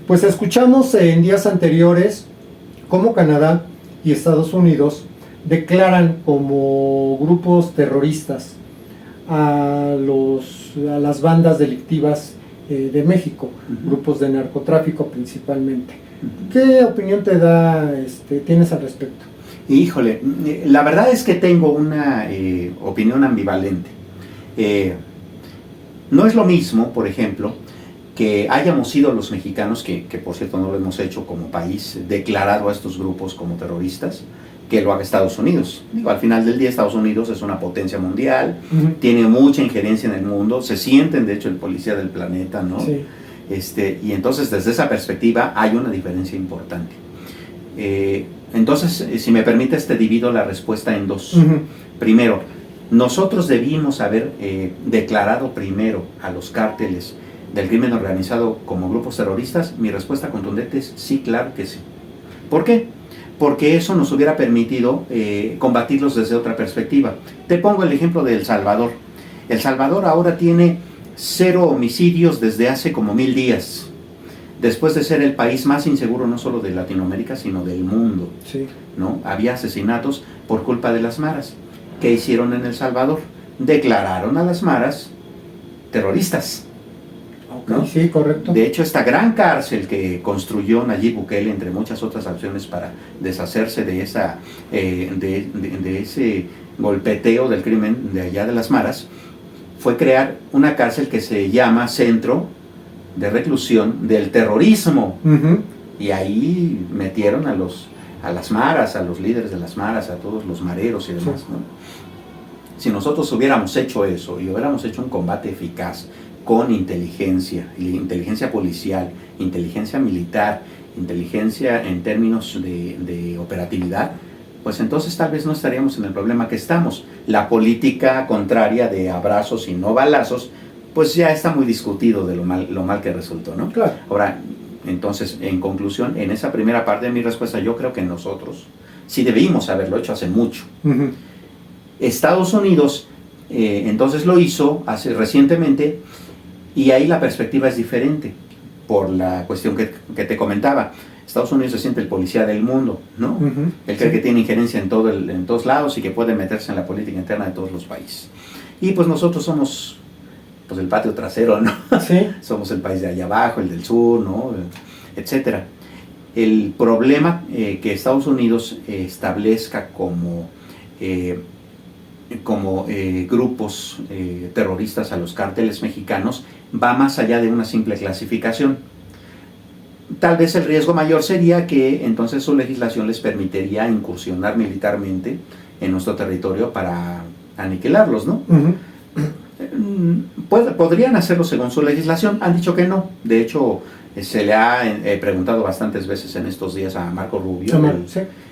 Pues escuchamos en días anteriores cómo Canadá y Estados Unidos declaran como grupos terroristas a las bandas delictivas de México, grupos de narcotráfico principalmente. ¿Qué opinión tienes al respecto? Híjole, la verdad es que tengo una opinión ambivalente. No es lo mismo, por ejemplo, que hayamos sido los mexicanos, que por cierto no lo hemos hecho como país, declarado a estos grupos como terroristas, que lo haga Estados Unidos. Digo, al final del día Estados Unidos es una potencia mundial, tiene mucha injerencia en el mundo, se sienten de hecho el policía del planeta, ¿no? Sí. Y entonces desde esa perspectiva hay una diferencia importante. Entonces, si me permites, te divido la respuesta en dos. Primero, nosotros debimos haber declarado primero a los cárteles del crimen organizado como grupos terroristas. Mi respuesta contundente es sí, claro que sí. ¿Por qué? Porque eso nos hubiera permitido combatirlos desde otra perspectiva. Te pongo el ejemplo de El Salvador. El Salvador ahora tiene 0 homicidios desde hace como 1000 días, después de ser el país más inseguro no solo de Latinoamérica, sino del mundo. Sí. ¿No? Había asesinatos por culpa de las maras. ¿Qué hicieron en El Salvador? Declararon a las maras terroristas. ¿No? Sí, correcto. De hecho, esta gran cárcel que construyó Nayib Bukele, entre muchas otras acciones para deshacerse de ese golpeteo del crimen de allá de las maras, fue crear una cárcel que se llama Centro de Reclusión del Terrorismo. Y ahí metieron a las maras, a los líderes de las maras, a todos los mareros y demás. Sí. ¿No? Si nosotros hubiéramos hecho eso y hubiéramos hecho un combate eficaz con inteligencia policial, inteligencia militar, inteligencia en términos de operatividad, pues entonces tal vez no estaríamos en el problema que estamos. La política contraria de abrazos y no balazos, pues ya está muy discutido de lo mal que resultó, ¿no? Claro. Ahora, entonces, en conclusión, en esa primera parte de mi respuesta, yo creo que nosotros sí debimos haberlo hecho hace mucho. Estados Unidos, entonces lo hizo recientemente, y ahí la perspectiva es diferente, por la cuestión que te comentaba. Estados Unidos se siente el policía del mundo, ¿no? Él cree que tiene injerencia en todos lados y que puede meterse en la política interna de todos los países. Y pues nosotros somos pues el patio trasero, ¿no? Sí. Somos el país de allá abajo, el del sur, ¿no? Etcétera. El problema que Estados Unidos establezca como grupos terroristas a los cárteles mexicanos va más allá de una simple clasificación. Tal vez el riesgo mayor sería que entonces su legislación les permitiría incursionar militarmente en nuestro territorio para aniquilarlos, ¿no? Podrían hacerlo según su legislación, han dicho que no. De hecho, se le ha preguntado bastantes veces en estos días a Marco Rubio,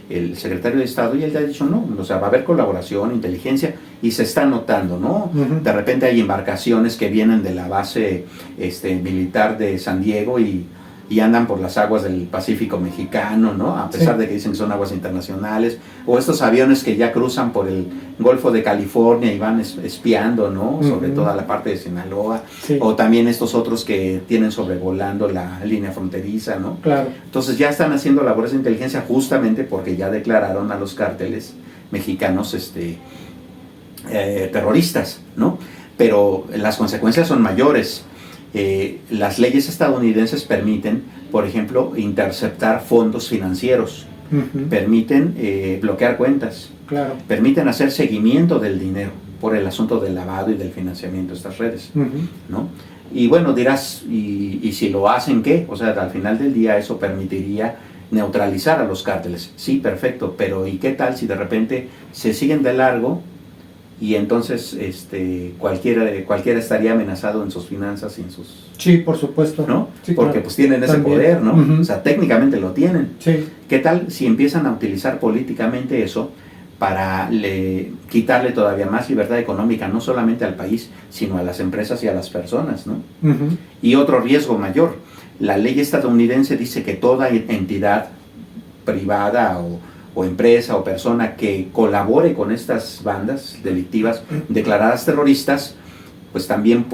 el secretario de Estado, y él ya ha dicho no, o sea, va a haber colaboración, inteligencia, y se está notando, ¿no? De repente hay embarcaciones que vienen de la base militar de San Diego y andan por las aguas del Pacífico mexicano, ¿no? A pesar de que dicen que son aguas internacionales, o estos aviones que ya cruzan por el Golfo de California y van espiando, ¿no? Sobre toda la parte de Sinaloa, o también estos otros que tienen sobrevolando la línea fronteriza, ¿no? Claro. Entonces ya están haciendo labores de inteligencia justamente porque ya declararon a los cárteles mexicanos terroristas, ¿no? Pero las consecuencias son mayores. Las leyes estadounidenses permiten, por ejemplo, interceptar fondos financieros, permiten bloquear cuentas, permiten hacer seguimiento del dinero por el asunto del lavado y del financiamiento de estas redes, ¿no? Y bueno, dirás, ¿y si lo hacen qué? O sea, al final del día eso permitiría neutralizar a los cárteles. Sí, perfecto, pero ¿y qué tal si de repente se siguen de largo? Y entonces cualquiera estaría amenazado en sus finanzas y en sus... Sí, por supuesto. ¿No? Sí, porque claro. Pues tienen ese poder, ¿no? O sea, técnicamente lo tienen. Sí. ¿Qué tal si empiezan a utilizar políticamente eso para quitarle todavía más libertad económica, no solamente al país, sino a las empresas y a las personas, ¿no? Y otro riesgo mayor, la ley estadounidense dice que toda entidad privada o empresa o persona que colabore con estas bandas delictivas declaradas terroristas, pues también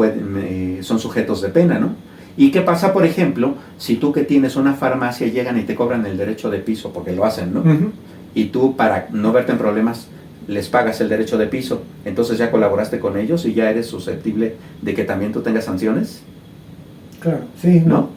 son sujetos de pena, ¿no? ¿Y qué pasa, por ejemplo, si tú que tienes una farmacia llegan y te cobran el derecho de piso, porque lo hacen, ¿no? Y tú, para no verte en problemas, les pagas el derecho de piso, entonces ya colaboraste con ellos y ya eres susceptible de que también tú tengas sanciones. Claro, sí, ¿no?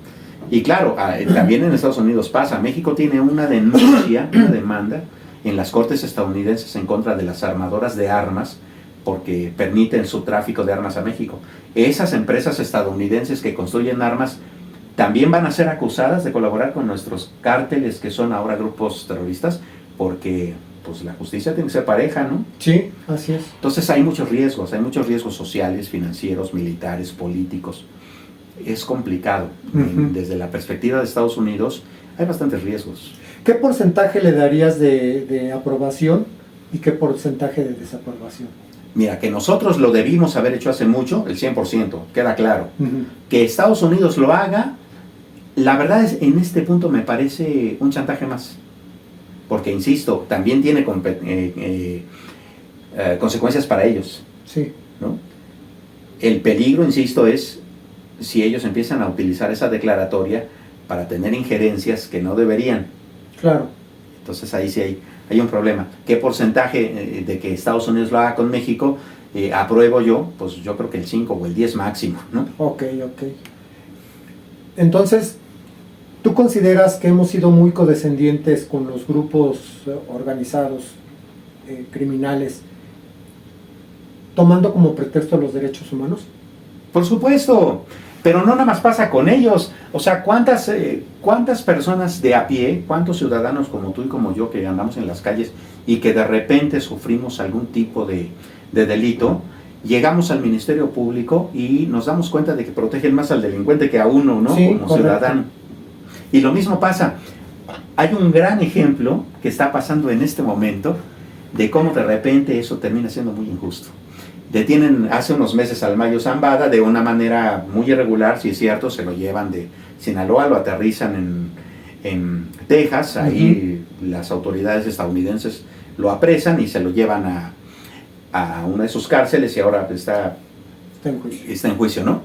Y claro, también en Estados Unidos pasa. México tiene una denuncia, una demanda en las cortes estadounidenses en contra de las armadoras de armas porque permiten su tráfico de armas a México. Esas empresas estadounidenses que construyen armas también van a ser acusadas de colaborar con nuestros cárteles, que son ahora grupos terroristas, porque pues la justicia tiene que ser pareja, ¿no? Sí, así es. Entonces hay muchos riesgos sociales, financieros, militares, políticos. Es complicado. Desde la perspectiva de Estados Unidos hay bastantes riesgos. ¿Qué porcentaje le darías de aprobación y qué porcentaje de desaprobación? Mira, que nosotros lo debimos haber hecho hace mucho, el 100%, queda claro. Que Estados Unidos lo haga, la verdad es, en este punto me parece un chantaje más. Porque, insisto, también tiene consecuencias para ellos. Sí. ¿No? El peligro, insisto, es si ellos empiezan a utilizar esa declaratoria para tener injerencias que no deberían. Claro. Entonces ahí sí hay un problema. ¿Qué porcentaje de que Estados Unidos lo haga con México apruebo yo? Pues yo creo que el 5 o el 10 máximo, ¿no? Ok. Entonces, ¿tú consideras que hemos sido muy condescendientes con los grupos organizados criminales, tomando como pretexto los derechos humanos? Por supuesto, pero no nada más pasa con ellos. O sea, ¿cuántas personas de a pie, cuántos ciudadanos como tú y como yo que andamos en las calles y que de repente sufrimos algún tipo de delito, llegamos al Ministerio Público y nos damos cuenta de que protegen más al delincuente que a uno, ¿no? Sí, como ciudadano. Y lo mismo pasa. Hay un gran ejemplo que está pasando en este momento de cómo de repente eso termina siendo muy injusto. Detienen hace unos meses al Mayo Zambada de una manera muy irregular, si es cierto, se lo llevan de Sinaloa, lo aterrizan en Texas, ahí las autoridades estadounidenses lo apresan y se lo llevan a una de sus cárceles y ahora está en juicio, ¿no?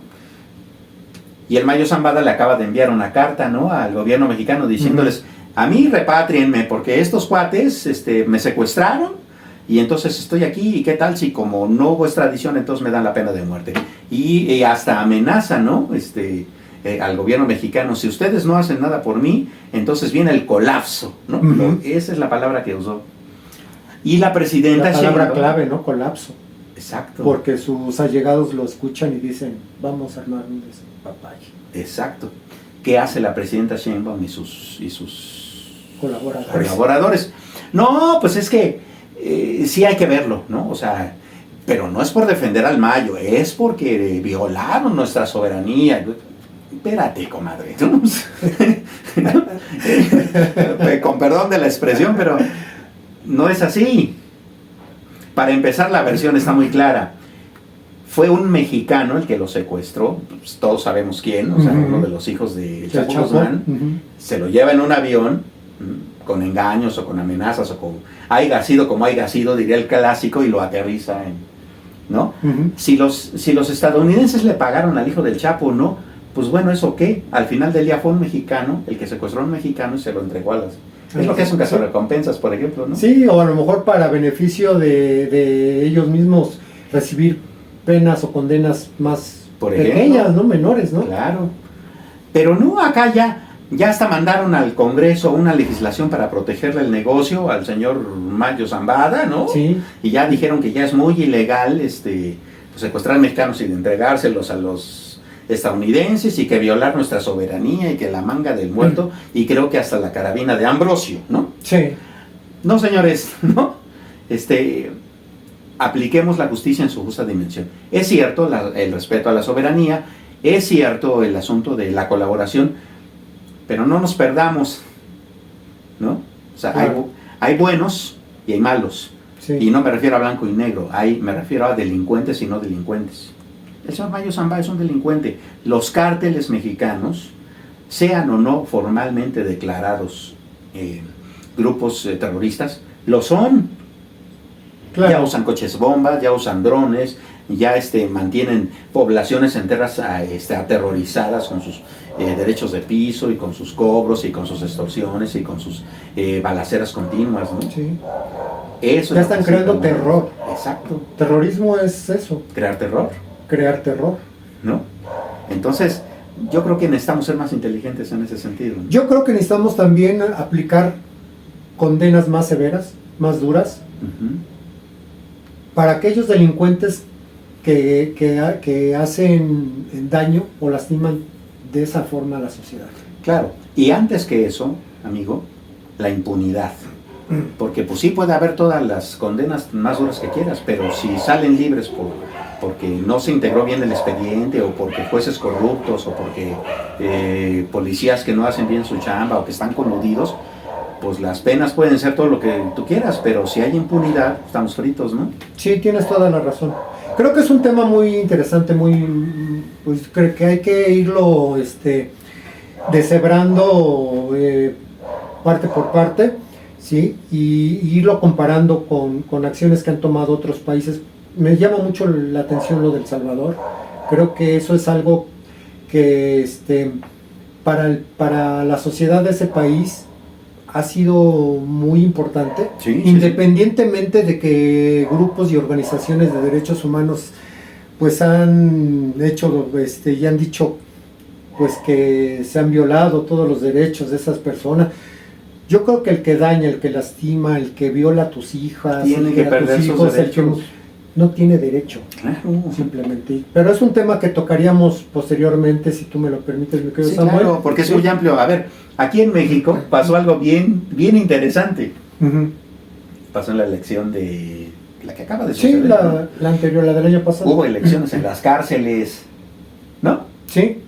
Y el Mayo Zambada le acaba de enviar una carta, ¿no?, al gobierno mexicano diciéndoles, a mí repátrienme porque estos cuates me secuestraron y entonces estoy aquí y qué tal si como no hubo extradición entonces me dan la pena de muerte. Y hasta amenaza, ¿no?, al gobierno mexicano, si ustedes no hacen nada por mí, entonces viene el colapso, ¿no? Esa es la palabra que usó. Y la presidenta... La palabra clave, ¿no? Colapso. Exacto. Porque sus allegados lo escuchan y dicen, vamos a armar un despapalle. Exacto. ¿Qué hace la presidenta Sheinbaum y sus colaboradores? No, pues es que sí hay que verlo, ¿no? O sea, pero no es por defender al Mayo, es porque violaron nuestra soberanía. Espérate, comadre. Con perdón de la expresión, pero no es así. Para empezar, la versión está muy clara. Fue un mexicano el que lo secuestró, pues todos sabemos quién, o sea, uno de los hijos de Chapo Guzmán, se lo lleva en un avión, con engaños o con amenazas, o con haya sido como haya sido, diría el clásico, y lo aterriza ¿no? Si los estadounidenses le pagaron al hijo del Chapo, ¿no? Pues bueno, ¿eso qué? Al final del día fue un mexicano, el que secuestró a un mexicano y se lo entregó a las... Es lo que es un caso de recompensas, por ejemplo, ¿no? Sí, o a lo mejor para beneficio de ellos mismos recibir penas o condenas más pequeñas, ¿no? Menores, ¿no? Claro. Pero no, acá ya hasta mandaron al Congreso una legislación para protegerle el negocio al señor Mayo Zambada, ¿no? Sí. Y ya dijeron que ya es muy ilegal pues, secuestrar mexicanos y entregárselos a los estadounidenses y que violar nuestra soberanía y que la manga del muerto y creo que hasta la carabina de Ambrosio, ¿no? Sí. No, señores, ¿no? Apliquemos la justicia en su justa dimensión. Es cierto el respeto a la soberanía, es cierto el asunto de la colaboración, pero no nos perdamos, ¿no? O sea, claro, hay buenos y hay malos. Sí. Y no me refiero a blanco y negro, me refiero a delincuentes y no delincuentes. El señor Mayo Zambada es un delincuente. Los cárteles mexicanos, sean o no formalmente declarados grupos terroristas, lo son. Claro. Ya usan coches bombas, ya usan drones, ya mantienen poblaciones enteras aterrorizadas con sus derechos de piso y con sus cobros y con sus extorsiones y con sus balaceras continuas, ¿no? Sí. Eso Ya es lo están que creando siempre, ¿no? terror. Exacto. Terrorismo es eso, Crear terror, crear terror. ¿no? Entonces, yo creo que necesitamos ser más inteligentes en ese sentido, ¿no? Yo creo que necesitamos también aplicar condenas más severas, más duras, Ujú. para aquellos delincuentes que hacen daño o lastiman de esa forma a la sociedad. Claro, y antes que eso, amigo, la impunidad. Porque pues sí puede haber todas las condenas más duras que quieras, pero si salen libres porque no se integró bien el expediente, o porque jueces corruptos, o porque policías que no hacen bien su chamba, o que están coludidos, pues las penas pueden ser todo lo que tú quieras, pero si hay impunidad, estamos fritos, ¿no? Sí, tienes toda la razón. Creo que es un tema muy interesante, pues creo que hay que irlo deshebrando parte por parte, ¿sí? Y irlo comparando con acciones que han tomado otros países. Me llama mucho la atención lo del Salvador. Creo que eso es algo que para la sociedad de ese país ha sido muy importante, Sí, independientemente de que grupos y organizaciones de derechos humanos pues han hecho y han dicho pues que se han violado todos los derechos de esas personas. Yo creo que el que daña, el que lastima, el que viola a tus hijas, tiene el que a perder tus sus hijos, el que derechos. no tiene derecho, Claro. simplemente. Pero es un tema que tocaríamos posteriormente, si tú me lo permites, mi querido Sí, Samuel. claro, porque es muy amplio. A ver, aquí en México pasó algo bien interesante. Ujú. Pasó en la elección de la que acaba de Sí, suceder, ¿no? la anterior, la del año pasado. Hubo elecciones en las cárceles, ¿no? Sí,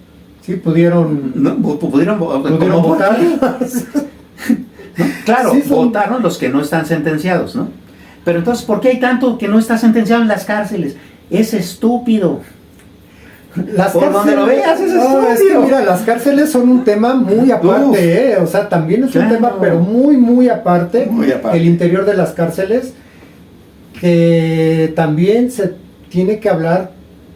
sí, pudieron Pudieron como votar. ¿no? Claro, Sí, son- votaron los que no están sentenciados, ¿no? Pero entonces, ¿por qué hay tanto que no está sentenciado en las cárceles? Es estúpido. Las Por donde lo veas, es no, es que estúpido. mira, las cárceles son un tema muy aparte, o sea, también es Claro. un tema, pero muy aparte. Muy aparte. El interior de las cárceles, que también se tiene que hablar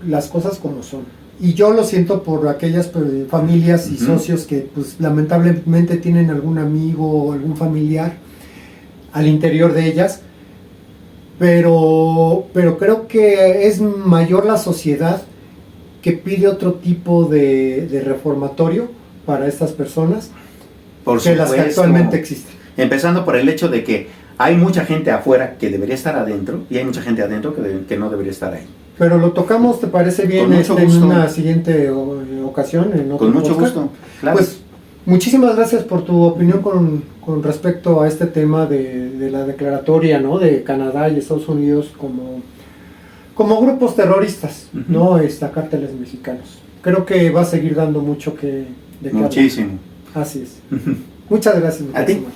las cosas como son. Y yo lo siento por aquellas familias y Ujú. socios que, pues, lamentablemente tienen algún amigo o algún familiar al interior de ellas. Pero creo que es mayor la sociedad que pide otro tipo de reformatorio para estas personas Por que las que supuesto. actualmente existen. Empezando por el hecho de que hay mucha gente afuera que debería estar adentro y hay mucha gente adentro que no debería estar ahí. Pero lo tocamos, ¿te parece bien Con mucho en gusto. una siguiente ocasión? En otro Con mucho podcast? gusto. Claro. Pues muchísimas gracias por tu opinión con respecto a este tema de la declaratoria, ¿no?, de Canadá y Estados Unidos como grupos terroristas, Ujú. ¿no?, cárteles mexicanos. Creo que va a seguir dando mucho de qué hablar. Muchísimo. Así es. Muchas gracias. A ti. Samuel.